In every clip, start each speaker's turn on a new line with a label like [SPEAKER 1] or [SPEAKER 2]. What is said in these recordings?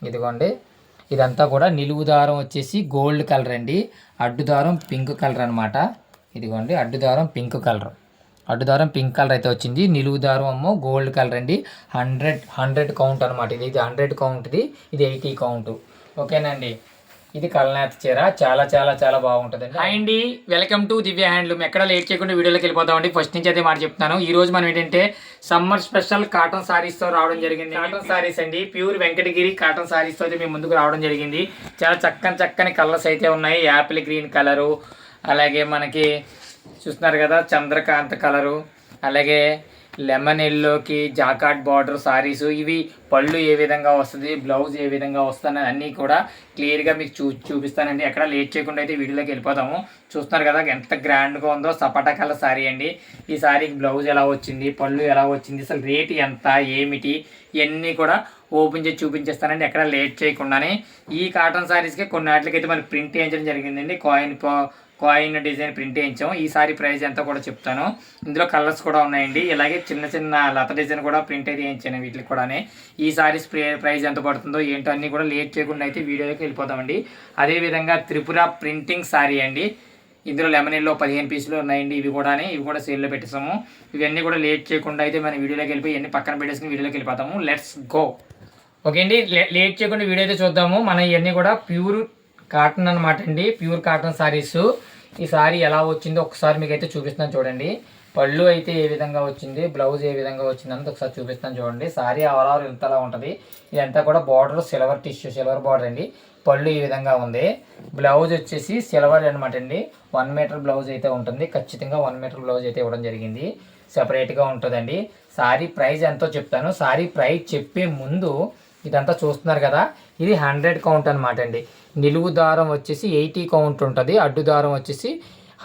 [SPEAKER 1] ఇదిగోండి, ఇదంతా కూడా నిలువు దారం వచ్చేసి గోల్డ్ కలర్ అండి, అడ్డు దారం పింక్ కలర్ అనమాట. ఇదిగోండి అడ్డు దారం పింక్ కలర్, అడ్డు దారం పింక్ కలర్ అయితే వచ్చింది. నిలువు దారం ఏమో గోల్డ్ కలర్ అండి. 100 కౌంట్ అనమాట. ఇది 100 కౌంట్ది, ఇది 80 కౌంట్. ఓకేనండి. ఇది కల్నాథ్ చీర చాలా చాలా చాలా బాగుంటుందండి. హాయ్ అండి, వెల్కమ్ టు దివ్య హ్యాండ్లూమ్. ఎక్కడ లేట్ చేయకుండా వీడియోలోకి వెళ్ళిపోతామండి. ఫస్ట్ నుంచి అయితే మాట చెప్తున్నాను. ఈ రోజు మనం ఏంటంటే సమ్మర్ స్పెషల్ కాటన్ సారీస్తో రావడం జరిగింది. కాటన్ సారీస్ అండి, ప్యూర్ వెంకటగిరి కాటన్ సారీస్తో అయితే మేము ముందుకు రావడం జరిగింది. చాలా చక్కని కలర్స్ అయితే ఉన్నాయి. యాపిల్ గ్రీన్ కలరు, అలాగే మనకి చూస్తున్నారు కదా చంద్రకాంత్ కలరు, అలాగే లెమన్ ఎల్లోకి జాకాట్ బార్డర్ సారీసు. ఇవి పళ్ళు ఏ విధంగా వస్తుంది, బ్లౌజ్ ఏ విధంగా వస్తుంది అన్నీ కూడా క్లియర్గా మీకు చూపిస్తానండి. ఎక్కడ లేట్ చేయకుండా అయితే వీడియోలోకి వెళ్ళిపోతాము. చూస్తున్నారు కదా ఎంత గ్రాండ్గా ఉందో, సపటా కలర్ సారీ అండి. ఈ సారీకి బ్లౌజ్ ఎలా వచ్చింది, పళ్ళు ఎలా వచ్చింది, అసలు రేటు ఎంత ఏమిటి ఇవన్నీ కూడా ఓపెన్ చేసి చూపించేస్తానండి ఎక్కడ లేట్ చేయకుండానే. ఈ కాటన్ సారీస్కి కొన్ని వాటికైతే మరి ప్రింట్ వేయించడం జరిగిందండి. కాయిన్ డిజైన్ ప్రింట్ వేయించాం. ఈ సారీ ప్రైస్ ఎంత కూడా చెప్తాను. ఇందులో కలర్స్ కూడా ఉన్నాయండి. ఇలాగే చిన్న లత డిజైన్ కూడా ప్రింట్ అయితే వేయించాను వీటికి కూడానే. ఈ సారీస్ ప్రైస్ ఎంత పడుతుందో ఏంటో అన్నీ కూడా లేట్ చేయకుండా అయితే వీడియోలోకి వెళ్ళిపోతామండి. అదేవిధంగా త్రిపుర ప్రింటింగ్ సారీ అండి. ఇందులో లెమన్ ఎల్లో 15 పీసులు ఉన్నాయండి. ఇవి కూడా సేల్లో పెట్టేసాము. ఇవన్నీ కూడా లేట్ చేయకుండా అయితే మన వీడియోలోకి వెళ్ళిపోయి ఇవన్నీ పక్కన పెట్టేసుకుని వీడియోలోకి వెళ్ళిపోతాము. Let's go. ఓకే అండి, లేట్ చేయకుండా వీడియో అయితే చూద్దాము. మన ఇవన్నీ కూడా ప్యూర్ కాటన్ అనమాట అండి, ప్యూర్ కాటన్ సారీస్. ఈ సారీ ఎలా వచ్చిందో ఒకసారి మీకు అయితే చూపిస్తాను చూడండి. పళ్ళు అయితే ఏ విధంగా వచ్చింది, బ్లౌజ్ ఏ విధంగా వచ్చింది అంతా ఒకసారి చూపిస్తాను చూడండి. సారీ ఓవరాల్ ఇంతలా ఉంటుంది. ఇదంతా కూడా బార్డర్ సిల్వర్ బార్డర్ అండి. పళ్ళు ఈ విధంగా ఉంది. బ్లౌజ్ వచ్చేసి సిల్వర్ అనమాట అండి. 1 మీటర్ బ్లౌజ్ అయితే ఉంటుంది. ఖచ్చితంగా 1 మీటర్ బ్లౌజ్ అయితే ఇవ్వడం జరిగింది. సెపరేట్గా ఉంటుందండి. సారీ ప్రైస్ ఎంతో చెప్తాను. సారీ ప్రైస్ చెప్పే ముందు ఇదంతా చూస్తున్నారు కదా, ఇది 100 కౌంట్ అనమాట అండి. నిలువు దారం వచ్చేసి 80 కౌంట్ ఉంటుంది, అడ్డు దారం వచ్చేసి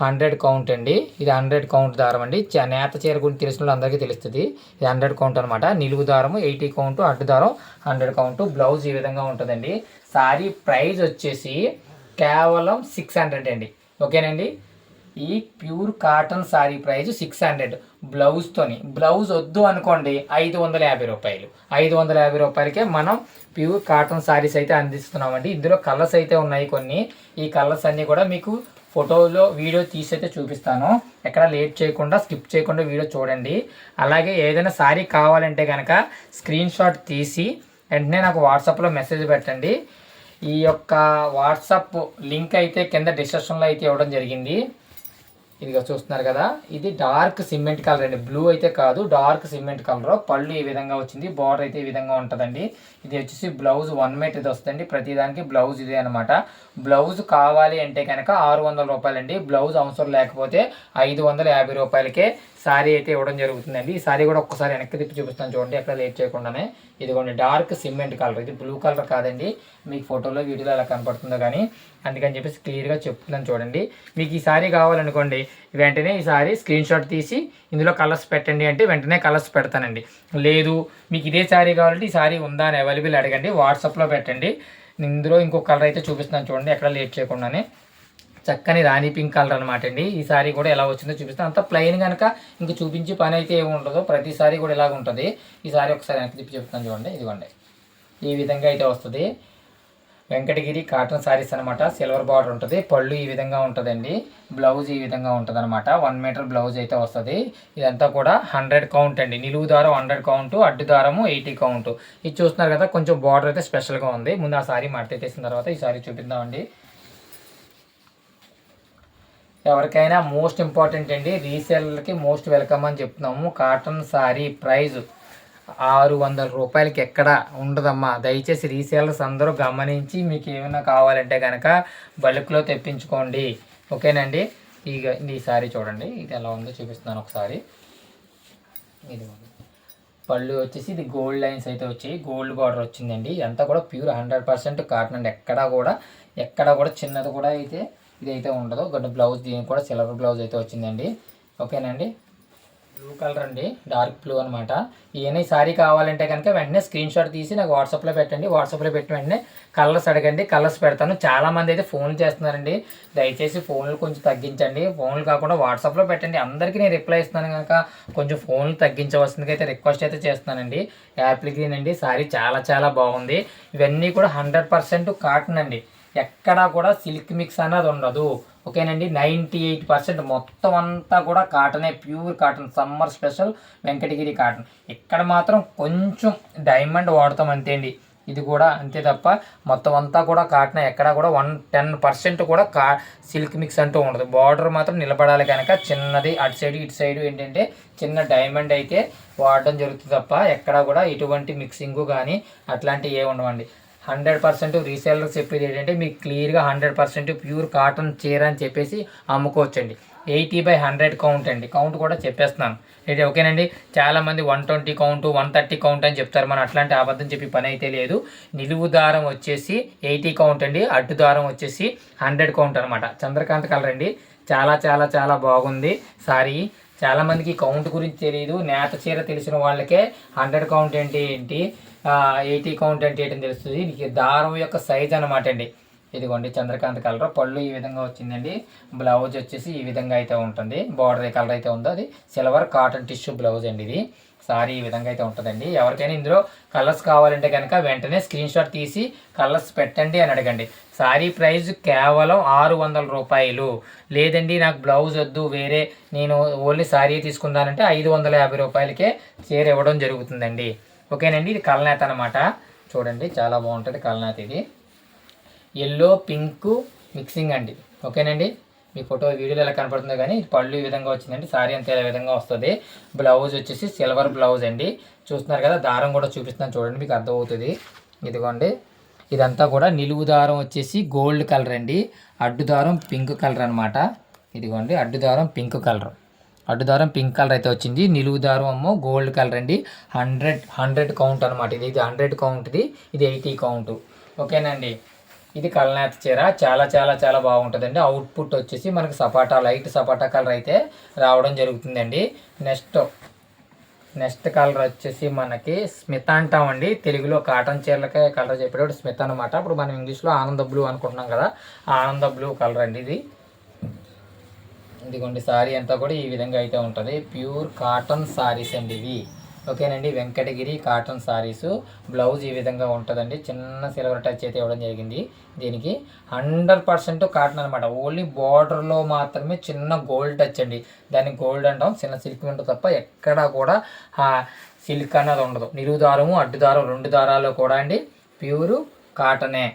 [SPEAKER 1] 100 కౌంట్ అండి. ఇది 100 కౌంట్ దారం అండి. నేత చీర గురించి తెలిసిన వాళ్ళు అందరికీ తెలుస్తుంది. ఇది 100 కౌంట్ అనమాట. నిలువు దారము 80 కౌంట్, అడ్డు దారం 100 కౌంట్. బ్లౌజ్ ఈ విధంగా ఉంటుందండి. సారీ ప్రైస్ వచ్చేసి కేవలం 600 అండి. ఓకేనండి. ఈ ప్యూర్ కాటన్ సారీ ప్రైస్ 600 బ్లౌజ్తోని. బ్లౌజ్ వద్దు అనుకోండి 550 రూపాయలు. 550 రూపాయలకే మనం ప్యూర్ కాటన్ సారీస్ అయితే అందిస్తున్నామండి. ఇందులో కలర్స్ అయితే ఉన్నాయి కొన్ని. ఈ కలర్స్ అన్నీ కూడా మీకు ఫోటోలో వీడియో తీసి అయితే చూపిస్తాను. ఎక్కడ లేట్ చేయకుండా స్కిప్ చేయకుండా వీడియో చూడండి. అలాగే ఏదైనా సారీ కావాలంటే కనుక స్క్రీన్ షాట్ తీసి వెంటనే నాకు వాట్సాప్లో మెసేజ్ పెట్టండి. ఈ యొక్క వాట్సాప్ లింక్ అయితే కింద డిస్క్రిప్షన్లో అయితే ఇవ్వడం జరిగింది. ఇదిగా చూస్తున్నారు కదా, ఇది డార్క్ సిమెంట్ కలర్ అండి. బ్లూ అయితే కాదు, డార్క్ సిమెంట్ కలర్. పళ్ళు ఈ విధంగా వచ్చింది. బార్డర్ అయితే ఈ విధంగా ఉంటుందండి. ఇది వచ్చేసి బ్లౌజ్ 1 మీటర్ ఇది వస్తుంది. ప్రతిదానికి బ్లౌజ్ ఇదే అనమాట. బ్లౌజ్ కావాలి అంటే కనుక 600 రూపాయలండి. బ్లౌజ్ అవసరం లేకపోతే 550 రూపాయలకే సారీ అయితే ఇవ్వడం జరుగుతుందండి. ఈ సారీ కూడా ఒక్కసారి వెనక్కి తిప్పి చూపిస్తాను చూడండి ఎక్కడ లేట్ చేయకుండానే. ఇదిగోండి డార్క్ సిమెంట్ కలర్. ఇది బ్లూ కలర్ కాదండి, మీకు ఫోటోలో వీడియోలో ఎలా కనపడుతుందో కానీ అందుకని చెప్పేసి క్లియర్గా చెప్తున్నాను చూడండి. మీకు ఈ సారీ కావాలనుకోండి వెంటనే ఈ సారీ స్క్రీన్ షాట్ తీసి ఇందులో కలర్స్ పెట్టండి అంటే వెంటనే కలర్స్ పెడతానండి. లేదు మీకు ఇదే సారీ కావాలంటే ఈ సారీ ఉందా అని అవైలబుల్ అడగండి, వాట్సాప్లో పెట్టండి. ఇందులో ఇంకొక కలర్ అయితే చూపిస్తున్నాను చూడండి ఎక్కడ లేట్ చేయకుండానే. చక్కని రాణి పింక్ కలర్ అనమాట అండి. ఈ సారీ కూడా ఎలా వచ్చిందో చూపిస్తాను. అంత ప్లెయిన్ కనుక ఇంక చూపించే పని అయితే ఏమి ఉండదు. ప్రతి సారీ కూడా ఇలాగ ఉంటుంది. ఈ సారీ ఒకసారి వెనక్కి తిప్పి చెప్తాను చూడండి. ఇదిగోండి ఈ విధంగా అయితే వస్తుంది. వెంకటగిరి కాటన్ సారీస్ అనమాట. సిల్వర్ బార్డర్ ఉంటుంది. పళ్ళు ఈ విధంగా ఉంటుందండి. బ్లౌజ్ ఈ విధంగా ఉంటుంది అనమాట. 1 మీటర్ బ్లౌజ్ అయితే వస్తుంది. ఇదంతా కూడా 100 కౌంట్ అండి. నిలువు దారం 100 కౌంట్, అడ్డు దారము 80 కౌంట్. ఇది చూస్తున్నారు కదా, కొంచెం బార్డర్ అయితే స్పెషల్గా ఉంది. ముందు ఆ సారీ మడతెట్టేసిన తర్వాత ఈ సారీ చూపిద్దామండి. ఎవరికైనా మోస్ట్ ఇంపార్టెంట్ అండి, రీసేలర్కి మోస్ట్ వెల్కమ్ అని చెప్తున్నాము. కాటన్ సారీ ప్రైజ్ 600 రూపాయలకి ఎక్కడ ఉండదమ్మా. దయచేసి రీసేలర్స్ అందరూ గమనించి మీకు ఏమైనా కావాలంటే కనుక బల్క్లో తెప్పించుకోండి. ఓకేనండి. ఈ సారీ చూడండి, ఇది ఎలా ఉందో చూపిస్తున్నాను ఒకసారి. ఇది పళ్ళు వచ్చేసి ఇది గోల్డ్ లైన్స్ అయితే వచ్చాయి, గోల్డ్ బార్డర్ వచ్చిందండి. ఇదంతా కూడా ప్యూర్ 100% కాటన్ అండి. ఎక్కడ కూడా చిన్నది కూడా అయితే ఇదైతే ఉండదు. గడ్డ బ్లౌజ్ దీనికి కూడా సిల్వర్ బ్లౌజ్ అయితే వచ్చిందండి. ఓకేనండి. బ్లూ కలర్ అండి, డార్క్ బ్లూ అనమాట. ఈ సారీ కావాలంటే కనుక వెంటనే స్క్రీన్ షాట్ తీసి నాకు వాట్సాప్లో పెట్టండి. వాట్సాప్లో పెట్టిన వెంటనే కలర్స్ అడగండి, కలర్స్ పెడతాను. చాలామంది అయితే ఫోన్లు చేస్తున్నారండి, దయచేసి ఫోన్లు కొంచెం తగ్గించండి. ఫోన్లు కాకుండా వాట్సాప్లో పెట్టండి. అందరికీ నేను రిప్లై ఇస్తున్నాను కనుక కొంచెం ఫోన్లు తగ్గించవలసిందిగా అయితే రిక్వెస్ట్ అయితే చేస్తున్నానండి. యాప్ల్ గ్రీన్ అండి, సారీ చాలా చాలా బాగుంది. ఇవన్నీ కూడా 100% కాటన్ అండి, ఎక్కడా కూడా సిల్క్ మిక్స్ అనేది ఉండదు. ఓకేనండి, 98% మొత్తం అంతా కూడా కాటనే, pure cotton, summer special Venkatagiri cotton. ఇక్కడ మాత్రం కొంచెం డైమండ్ వాడతాం అంతే అండి, ఇది కూడా అంతే తప్ప మొత్తం అంతా కూడా కాటన్. ఎక్కడ కూడా 10% కూడా సిల్క్ మిక్స్ అంటూ ఉండదు. బార్డర్ మాత్రం నిలబడాలి కనుక చిన్నది అటు సైడ్ ఇటు సైడ్ ఏంటంటే చిన్న డైమండ్ అయితే వాడడం జరుగుతుంది తప్ప ఎక్కడ కూడా ఎటువంటి మిక్సింగ్ కానీ అట్లాంటివి ఏ ఉండవండి. 100% రీసేలర్స్ చెప్పేది ఏంటంటే మీకు క్లియర్గా 100% ప్యూర్ కాటన్ చీర అని చెప్పేసి అమ్ముకోవచ్చండి. 80/100 కౌంట్ అండి, కౌంట్ కూడా చెప్పేస్తున్నాను. ఇది ఓకేనండి. చాలామంది 120 కౌంట్ 130 కౌంట్ అని చెప్తారు, మనం అట్లాంటి అబద్ధం చెప్పి పని అయితే లేదు. నిలువు దారం వచ్చేసి 80 కౌంట్ అండి, అడ్డు దారం వచ్చేసి 100 కౌంట్ అనమాట. చంద్రకాంత్ కలర్ అండి, చాలా చాలా చాలా బాగుంది సారీ. చాలామందికి కౌంట్ గురించి తెలియదు, నేత చీర తెలిసిన వాళ్ళకే 100 కౌంట్ ఏంటి 80 కౌంట్ అంటే ఏంటని తెలుస్తుంది. మీకు దారం యొక్క సైజ్ అనమాట అండి. ఇదిగోండి చంద్రకాంత్ కలర్, పళ్ళు ఈ విధంగా వచ్చిందండి. బ్లౌజ్ వచ్చేసి ఈ విధంగా అయితే ఉంటుంది. బార్డర్ ఏ కలర్ అయితే ఉందో అది సిల్వర్ కాటన్ టిష్యూ బ్లౌజ్ అండి. ఇది సారీ ఈ విధంగా అయితే ఉంటుందండి. ఎవరికైనా ఇందులో కలర్స్ కావాలంటే కనుక వెంటనే స్క్రీన్ షాట్ తీసి కలర్స్ పెట్టండి అని అడగండి. సారీ ప్రైస్ కేవలం 600 రూపాయలు. లేదండి నాకు బ్లౌజ్ వద్దు, వేరే నేను ఓన్లీ సారీ తీసుకుందానంటే 550 రూపాయలకే చీర ఇవ్వడం జరుగుతుందండి. ఓకేనండి, ఇది కల్నేత అనమాట. చూడండి చాలా బాగుంటుంది కల్నేత. ఇది ఎల్లో పింక్ మిక్సింగ్ అండి. ఓకేనండి, మీ ఫోటో వీడియోలో ఎలా కనపడుతుందో కానీ పళ్ళు ఈ విధంగా వచ్చిందండి. సారీ అంతే ఈ విధంగా వస్తుంది. బ్లౌజ్ వచ్చేసి సిల్వర్ బ్లౌజ్ అండి. చూస్తున్నారు కదా, దారం కూడా చూపిస్తున్నాను చూడండి, మీకు అర్థమవుతుంది. ఇదిగోండి, ఇదంతా కూడా నిలువు దారం వచ్చేసి గోల్డ్ కలర్ అండి, అడ్డు దారం పింక్ కలర్ అనమాట. ఇదిగోండి అడ్డు దారం పింక్ కలర్, అడ్డు దారం పింక్ కలర్ అయితే వచ్చింది. నిలువు దారం అమ్మో గోల్డ్ కలర్ అండి. 100 కౌంట్ అనమాట. ఇది 100 కౌంట్, ఇది 80 కౌంట్. ఓకేనండి, ఇది కల్నేత చీర చాలా చాలా చాలా బాగుంటుందండి. అవుట్పుట్ వచ్చేసి మనకి సపాటా, లైట్ సపాటా కలర్ అయితే రావడం జరుగుతుందండి. నెక్స్ట్ కలర్ వచ్చేసి మనకి స్మిత్ అంటామండి. తెలుగులో కాటన్ చీరలకే కలర్ చెప్పేటప్పుడు స్మిత్ అనమాట. ఇప్పుడు మనం ఇంగ్లీష్లో ఆనంద బ్లూ అనుకుంటున్నాం కదా, ఆనంద బ్లూ కలర్ అండి ఇది. ఇదిగోండి సారీ అంతా కూడా ఈ విధంగా అయితే ఉంటుంది. ప్యూర్ కాటన్ సారీస్ అండి ఇవి. ఓకేనండి, వెంకటగిరి కాటన్ సారీసు. బ్లౌజ్ ఈ విధంగా ఉంటుందండి, చిన్న సిల్వర్ టచ్ అయితే ఇవ్వడం జరిగింది. దీనికి 100% కాటన్ అనమాట. ఓన్లీ బార్డర్లో మాత్రమే చిన్న గోల్డ్ టచ్ అండి, దాన్ని గోల్డ్ అంటాం. చిన్న సిల్క్ ఉంటుంది తప్ప ఎక్కడా కూడా సిల్క్ అన్నది ఉండదు. నిలువు దారము అడ్డు దారం 2 దారాలు కూడా అండి ప్యూరు కాటనే.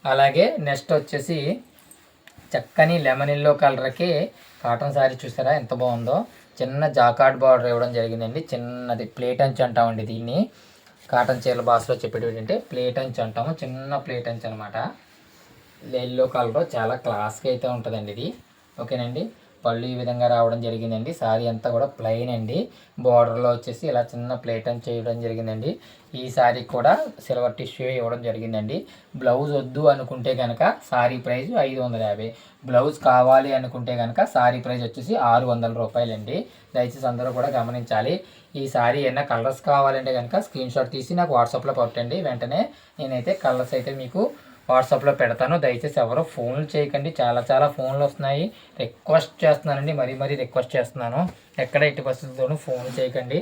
[SPEAKER 1] అలాగే నెక్స్ట్ వచ్చేసి చక్కని లెమన్ ఎల్లో కలర్కి కాటన్ శారీ చూసారా ఎంత బాగుందో. చిన్న జాకార్డ్ బార్డర్ ఇవ్వడం జరిగిందండి. చిన్నది ప్లేట్ అంచు అంటామండి దీన్ని. కాటన్ చీరల భాషలో చెప్పేది ఏంటంటే ప్లేట్ అంచు అంటాము. చిన్న ప్లేట్ అంచు అనమాట. ఎల్లో కలర్ చాలా క్లాస్గా అయితే ఉంటుందండి ఇది. ఓకేనండి, పళ్ళు ఈ విధంగా రావడం జరిగిందండి. శారీ అంతా కూడా ప్లెయిన్ అండి. బార్డర్లో వచ్చేసి ఇలా చిన్న ప్లేట్ అని చేయడం జరిగిందండి. ఈ శారీ కూడా సిల్వర్ టిష్యూ ఇవ్వడం జరిగిందండి. బ్లౌజ్ వద్దు అనుకుంటే కనుక శారీ ప్రైస్ 550. బ్లౌజ్ కావాలి అనుకుంటే కనుక శారీ ప్రైస్ వచ్చేసి 600 రూపాయలండి. దయచేసి అందరూ కూడా గమనించాలి. ఈ శారీ ఏమైనా కలర్స్ కావాలంటే కనుక స్క్రీన్ షాట్ తీసి నాకు వాట్సాప్లో పెట్టండి. వెంటనే నేనైతే కలర్స్ అయితే మీకు వాట్సాప్లో పెడతాను. దయచేసి ఎవరో ఫోన్లు చేయకండి, చాలా చాలా ఫోన్లు వస్తున్నాయి. రిక్వెస్ట్ చేస్తున్నానండి, మరీ రిక్వెస్ట్ చేస్తున్నాను. ఎక్కడ ఎట్టి పరిస్థితుల్లోనూ ఫోన్లు చేయకండి.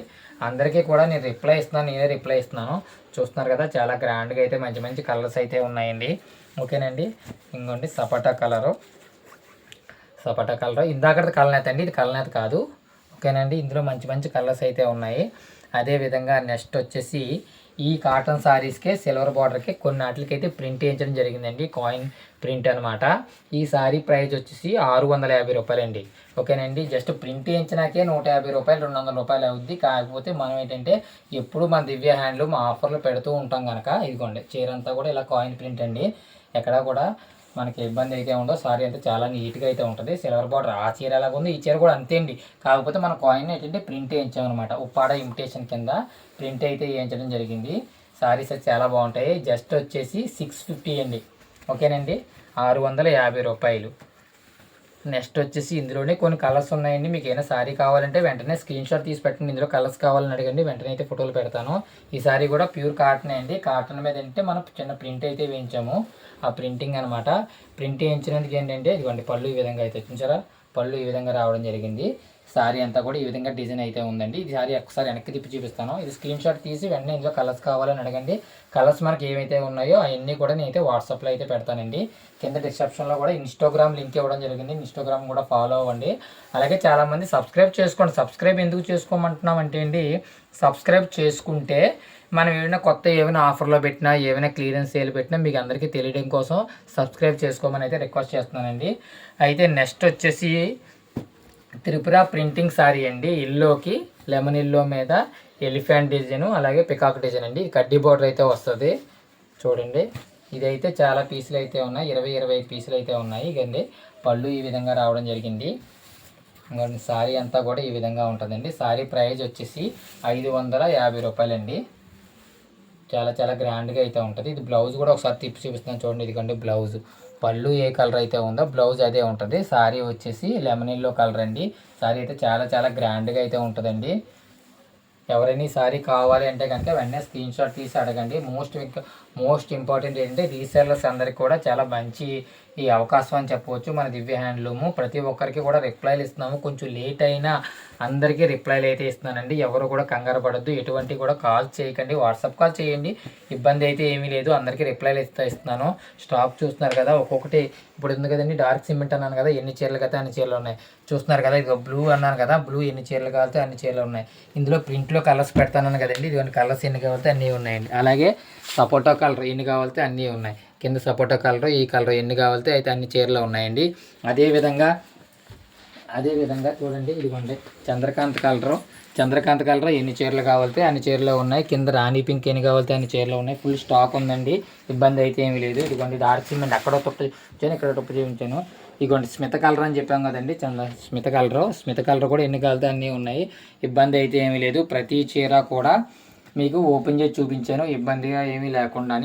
[SPEAKER 1] అందరికీ కూడా నేను రిప్లై ఇస్తున్నాను, నేనే రిప్లై ఇస్తున్నాను. చూస్తున్నారు కదా, చాలా గ్రాండ్గా అయితే మంచి మంచి కలర్స్ అయితే ఉన్నాయండి. ఓకేనండి, ఇంకోండి సపాటా కలరు. ఇందాకది కలనేత అండి, ఇది కలనేత కాదు. ఓకేనండి, ఇందులో మంచి మంచి కలర్స్ అయితే ఉన్నాయి. అదేవిధంగా నెక్స్ట్ వచ్చేసి ఈ కాటన్ సారీస్కే సిల్వర్ బార్డర్కి కొన్ని వాటికైతే ప్రింట్ వేయించడం జరిగిందండి, కాయిన్ ప్రింట్ అనమాట. ఈ సారీ ప్రైస్ వచ్చేసి 650 రూపాయలండి. ఓకేనండి, జస్ట్ ప్రింట్ వేయించినాకే 150 రూపాయలు 200 రూపాయలు అవుద్ది. కాకపోతే మనం ఏంటంటే ఎప్పుడు మన దివ్య హ్యాండ్లూమ్ ఆఫర్లు పెడుతూ ఉంటాం కనుక ఇదిగోండి చీర అంతా కూడా ఇలా కాయిన్ ప్రింట్ అండి. ఎక్కడా కూడా మనకి ఇబ్బంది అయితే ఉండో. సారీ అయితే చాలా నీట్గా అయితే ఉంటుంది. సిల్వర్ బార్డర్ ఆ చీర ఎలాగ ఉంది, ఈ చీర కూడా అంతే అండి. కాకపోతే మన కాయిన్ ఏంటంటే ప్రింట్ వేయించామన్నమాట. ఉప్పాడ ఇమిటేషన్ కింద ప్రింట్ అయితే వేయించడం జరిగింది. సారీస్ అయితే చాలా బాగుంటాయి. జస్ట్ వచ్చేసి 650 అండి. ఓకేనండి, 650 రూపాయలు. నెక్స్ట్ వచ్చేసి ఇందులోనే కొన్ని కలర్స్ ఉన్నాయండి. మీకు ఏమైనా శారీ కావాలంటే వెంటనే స్క్రీన్ షాట్ తీసి పెట్టండి. ఇందులో కలర్స్ కావాలని అడగండి, వెంటనే అయితే ఫోటోలు పెడతాను. ఈ శారీ కూడా ప్యూర్ కాటన్ అండి. కాటన్ మీద అంటే మనం చిన్న ప్రింట్ అయితే వేయించాము, ఆ ప్రింటింగ్ అనమాట. ప్రింట్ వేయించినందుకు ఏంటంటే ఇదిగోండి పళ్ళు ఈ విధంగా అయితే చూసారా, పళ్ళు ఈ విధంగా రావడం జరిగింది. శారీ అంతా కూడా ఈ విధంగా డిజైన్ అయితే ఉందండి. ఇది శారీ ఒకసారి వెనక్కి తిప్పి చూపిస్తాను. ఇది స్క్రీన్ షాట్ తీసి వెంటనే ఇందులో కలర్స్ కావాలని అడగండి. కలర్స్ మనకి ఏవైతే ఉన్నాయో అవన్నీ కూడా నేనైతే వాట్సాప్లో అయితే పెడతానండి. కింద డిస్క్రిప్షన్లో కూడా ఇన్స్టాగ్రామ్ లింక్ ఇవ్వడం జరిగింది. ఇన్స్టాగ్రామ్ కూడా ఫాలో అవ్వండి. అలాగే చాలామంది సబ్స్క్రైబ్ చేసుకోండి. సబ్స్క్రైబ్ ఎందుకు చేసుకోమంటున్నామంటే అండి, సబ్స్క్రైబ్ చేసుకుంటే మనం ఏమైనా కొత్త ఏమైనా ఆఫర్లో పెట్టినా, ఏమైనా క్లియరెన్స్ సేల్ పెట్టినా మీకు అందరికీ తెలియడం కోసం సబ్స్క్రైబ్ చేసుకోమని అయితే రిక్వెస్ట్ చేస్తున్నానండి. అయితే నెక్స్ట్ వచ్చేసి త్రిపుర ప్రింటింగ్ శారీ అండి. ఎల్లోకి లెమన్ ఎల్లో మీద ఎలిఫెంట్ డిజైన్, అలాగే పికాక్ డిజైన్ అండి. కడ్డీ బోర్డర్ అయితే వస్తుంది చూడండి. ఇదైతే చాలా పీసులు అయితే ఉన్నాయి, 20-25 పీసులు అయితే ఉన్నాయి. ఇకండి పళ్ళు ఈ విధంగా రావడం జరిగింది. శారీ అంతా కూడా ఈ విధంగా ఉంటుందండి. శారీ ప్రైస్ వచ్చేసి 550 రూపాయలండి. చాలా చాలా గ్రాండ్గా అయితే ఉంటుంది. ఇది బ్లౌజ్ కూడా ఒకసారి తిప్పి చూపిస్తున్నాను చూడండి. ఇదిగండి బ్లౌజ్, పళ్ళు ఏ కలర్ అయితే ఉందో బ్లౌజ్ అదే ఉంటుంది. శారీ వచ్చేసి లెమన్ ఎల్లో కలర్ అండి. శారీ అయితే చాలా చాలా గ్రాండ్గా అయితే ఉంటుందండి. ఎవరైనా ఈ శారీ కావాలి అంటే కనుక వెంటనే స్క్రీన్ షాట్ తీసి అడగండి. మోస్ట్ ఇంపార్టెంట్ ఏంటంటే రీసెల్లర్స్ అందరికి కూడా చాలా మంచి ఈ అవకాశం అని చెప్పవచ్చు. మన దివ్య హ్యాండ్లూము ప్రతి ఒక్కరికి కూడా రిప్లైలు ఇస్తున్నాము. కొంచెం లేట్ అయినా అందరికీ రిప్లైలు అయితే ఇస్తున్నానండి. ఎవరు కూడా కంగారు పడద్దు, ఎటువంటి కూడా కాల్ చేయకండి, వాట్సాప్ కాల్ చేయండి. ఇబ్బంది అయితే ఏమీ లేదు, అందరికీ రిప్లైలు ఇస్తున్నాను. స్టాక్ చూస్తున్నారు కదా, ఒక్కొక్కటి ఇప్పుడు ఉంది కదండి. డార్క్ సిమెంట్ అన్నాను కదా, ఎన్ని చీరలు కదా అన్ని చీరలు ఉన్నాయి. చూస్తున్నారు కదా, ఇది బ్లూ అన్నాను కదా, బ్లూ ఎన్ని చీరలు కావాలితే అన్ని చీరలు ఉన్నాయి. ఇందులో ప్రింట్లో కలర్స్ పెడతాను కదండి, ఇదిగోండి కలర్స్ ఎన్ని కావాలితే అన్నీ ఉన్నాయండి. అలాగే సపోటా కలర్ ఎన్ని కావాలితే అన్నీ ఉన్నాయి. కింద సపోటా కలర్, ఈ కలర్ ఎన్ని కావాలితే అయితే అన్ని చీరలు ఉన్నాయండి. అదేవిధంగా చూడండి, ఇదిగోండి చంద్రకాంత్ కలర్ ఎన్ని చీరలు కావాలితే అన్ని చీరలు ఉన్నాయి. కింద రాణి పింక్ ఎన్ని కావాలితే అన్ని చీరలు ఉన్నాయి. ఫుల్ స్టాక్ ఉందండి, ఇబ్బంది అయితే ఏమీ లేదు. ఇదిగోండి డార్క్ సిమెంట్ అక్కడో తప్పు చూపించాను, ఇక్కడ తప్పు చూపించాను. ఇదిగోండి స్మిత కలర్ అని చెప్పాం కదండి, స్మిత కలర్ కూడా ఎన్ని కావాలితే అన్నీ ఉన్నాయి. ఇబ్బంది అయితే ఏమీ లేదు. ప్రతి చీర కూడా మీకు ఓపెన్ చేసి చూపించాను, ఇబ్బందిగా ఏమీ లేకుండా.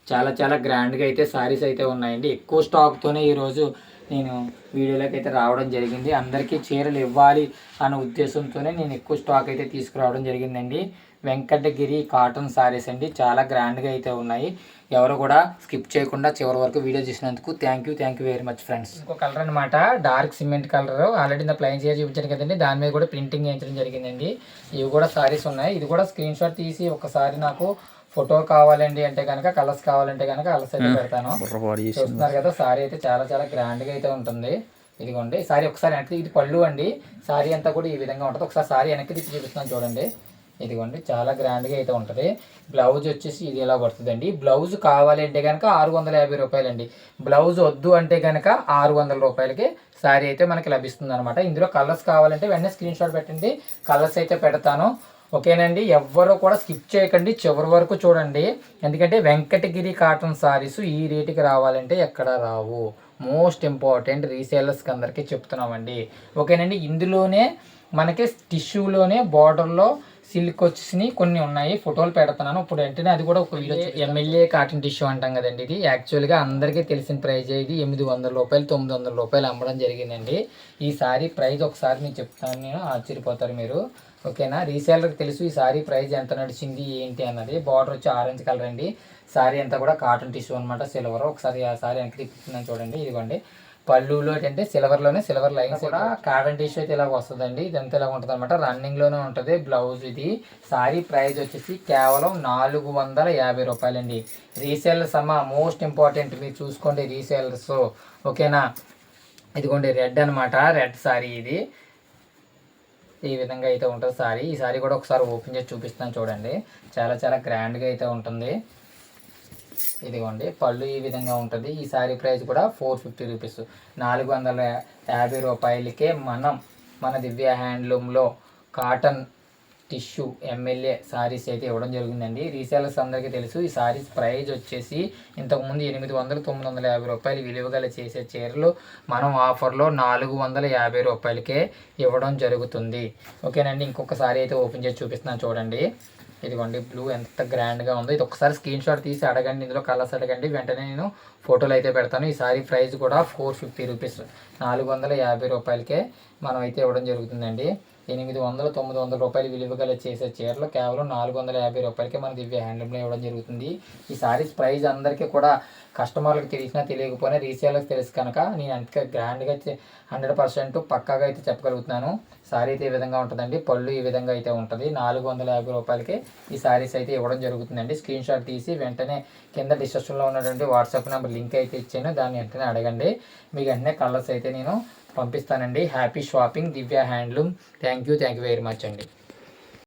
[SPEAKER 1] చాలా చాలా గ్రాండ్గా అయితే శారీస్ అయితే ఉన్నాయండి. ఎక్కువ స్టాక్తోనే ఈరోజు నేను వీడియోలోకి అయితే రావడం జరిగింది. అందరికీ చీరలు ఇవ్వాలి అనే ఉద్దేశంతోనే నేను ఎక్కువ స్టాక్ అయితే తీసుకురావడం జరిగిందండి. వెంకటగిరి కాటన్ శారీస్ అండి, చాలా గ్రాండ్గా అయితే ఉన్నాయి. ఎవరు కూడా స్కిప్ చేయకుండా చివరి వరకు వీడియో చూసినందుకు thank you very much friends. ఇంకో కలర్ అనమాట, డార్క్ సిమెంట్ కలర్. ఆల్రెడీ నా ప్లెయిన్ చీర చూపించాను కదండి, దాని మీద కూడా ప్రింటింగ్ వేయించడం జరిగిందండి. ఇవి కూడా శారీస్ ఉన్నాయి. ఇది కూడా స్క్రీన్ షాట్ తీసి ఒకసారి నాకు ఫోటో కావాలండి అంటే కనుక, కలర్స్ కావాలంటే కనుక కలర్స్ అయితే పెడతాను. చూస్తున్నారు కదా, శారీ అయితే చాలా చాలా గ్రాండ్గా అయితే ఉంటుంది. ఇదిగోండి శారీ ఒకసారి వెనక్కి, ఇది పళ్ళు అండి. శారీ అంతా కూడా ఈ విధంగా ఉంటుంది. ఒకసారి శారీ వెనక్కి తిప్పి చూపిస్తున్నాను చూడండి. ఇదిగోండి చాలా గ్రాండ్గా అయితే ఉంటుంది. బ్లౌజ్ వచ్చేసి ఇది ఎలా పడుతుందండి. బ్లౌజ్ కావాలి అంటే కనుక 650 రూపాయలండి. బ్లౌజ్ వద్దు అంటే కనుక 600 రూపాయలకి శారీ అయితే మనకి లభిస్తుంది అనమాట. ఇందులో కలర్స్ కావాలంటే వెంటనే స్క్రీన్ షాట్ పెట్టండి, కలర్స్ అయితే పెడతాను. ఓకేనండి, ఎవ్వరూ కూడా స్కిప్ చేయకండి, చివరి వరకు చూడండి. ఎందుకంటే వెంకటగిరి కాటన్ శారీస్ ఈ రేటుకి రావాలంటే ఎక్కడ రావు. మోస్ట్ ఇంపార్టెంట్ రీసేలర్స్కి అందరికీ చెప్తున్నామండి. ఓకేనండి, ఇందులోనే మనకి టిష్యూలోనే బార్డర్లో సిల్క్ వచ్చేసి కొన్ని ఉన్నాయి, ఫోటోలు పెడుతున్నాను ఇప్పుడు. వెంటనే అది కూడా ఒక వీడియో. ఎమ్మెల్యే కాటన్ టిష్యూ అంటాం కదండి, ఇది యాక్చువల్గా అందరికీ తెలిసిన ప్రైజ్. ఇది 800 రూపాయలు 900 రూపాయలు అమ్మడం జరిగిందండి. ఈ సారీ ప్రైజ్ ఒకసారి నేను చెప్తాను, నేను ఆశ్చర్యపోతారు మీరు. ఓకేనా, రీసేలర్కి తెలుసు ఈ సారీ ప్రైజ్ ఎంత నడిచింది ఏంటి అన్నది. బార్డర్ వచ్చి ఆరెంజ్ కలర్ అండి. సారీ అంతా కూడా కాటన్ టిష్యూ అనమాట, సిల్వర్. ఒకసారి ఆ సారీ వెనక్కి తిప్పుతున్నాను చూడండి. ఇదిగోండి పళ్ళులో ఏంటంటే సిల్వర్ లైన్స్ కూడా కాటన్ టిష్యూ అయితే ఇలాగ వస్తుందండి. ఇదంతా ఇలా ఉంటుంది అనమాట, రన్నింగ్లోనే ఉంటుంది బ్లౌజ్. ఇది సారీ ప్రైస్ వచ్చేసి కేవలం 450 రూపాయలండి. రీసేలర్స్ అమ్మ మోస్ట్ ఇంపార్టెంట్, మీరు చూసుకోండి రీసేలర్స్. ఓకేనా, ఇదిగోండి రెడ్ అనమాట, రెడ్ సారీ. ఇది ఈ విధంగా అయితే ఉంటుంది సారీ. ఈ సారీ కూడా ఒకసారి ఓపెన్ చేసి చూపిస్తాను చూడండి. చాలా చాలా గ్రాండ్గా అయితే ఉంటుంది. ఇదిగోండి పళ్ళు ఈ విధంగా ఉంటుంది. ఈ సారీ ప్రైస్ కూడా 450 రూపీస్, 450 రూపాయలకే మన దివ్య హ్యాండ్లూమ్లో కాటన్ టిష్యూ ఎమ్మెల్యే సారీస్ అయితే ఇవ్వడం జరిగిందండి. రీసేలర్స్ అందరికీ తెలుసు ఈ సారీస్ ప్రైస్ వచ్చేసి ఇంతకుముందు 800-950 రూపాయలు విలువ గల చేసే చీరలు మనం ఆఫర్లో 450 రూపాయలకే ఇవ్వడం జరుగుతుంది. ఓకేనండి, ఇంకొక సారీ అయితే ఓపెన్ చేసి చూపిస్తున్నాను చూడండి. ఇదిగోండి బ్లూ ఎంత గ్రాండ్గా ఉందో. ఇది ఒకసారి స్క్రీన్ షాట్ తీసి అడగండి, ఇందులో కలర్స్ అడగండి, వెంటనే నేను ఫోటోలు అయితే పెడతాను. ఈ సారీ ప్రైస్ కూడా 450 రూపీస్, 450 రూపాయలకే మనం అయితే ఇవ్వడం జరుగుతుందండి. 800, 900 రూపాయలు విలువ గల చేసే చీరలు కేవలం 450 రూపాయలకే మన దివ్య హ్యాండ్లూమ్లో ఇవ్వడం జరుగుతుంది. ఈ సారీస్ ప్రైస్ అందరికీ కూడా కస్టమర్లకు తెలిసినా తెలియకపోయినా రీసేలర్కి తెలుసు కనుక నేను అంతగా గ్రాండ్గా 100% పక్కాగా అయితే చెప్పగలుగుతున్నాను. సారీ అయితే ఈ విధంగా ఉంటుందండి, పళ్ళు ఈ విధంగా అయితే ఉంటుంది. 450 రూపాయలకి ఈ సారీస్ అయితే ఇవ్వడం జరుగుతుందండి. స్క్రీన్ షాట్ తీసి వెంటనే కింద డిస్క్రిప్షన్లో ఉన్నటువంటి వాట్సాప్ నెంబర్ లింక్ అయితే ఇచ్చాను, దాన్ని వెంటనే అడగండి. మీకు వెంటనే కలర్స్ అయితే నేను పంపిస్తానండి. Happy shopping Divya handloom. Thank you very much అండి.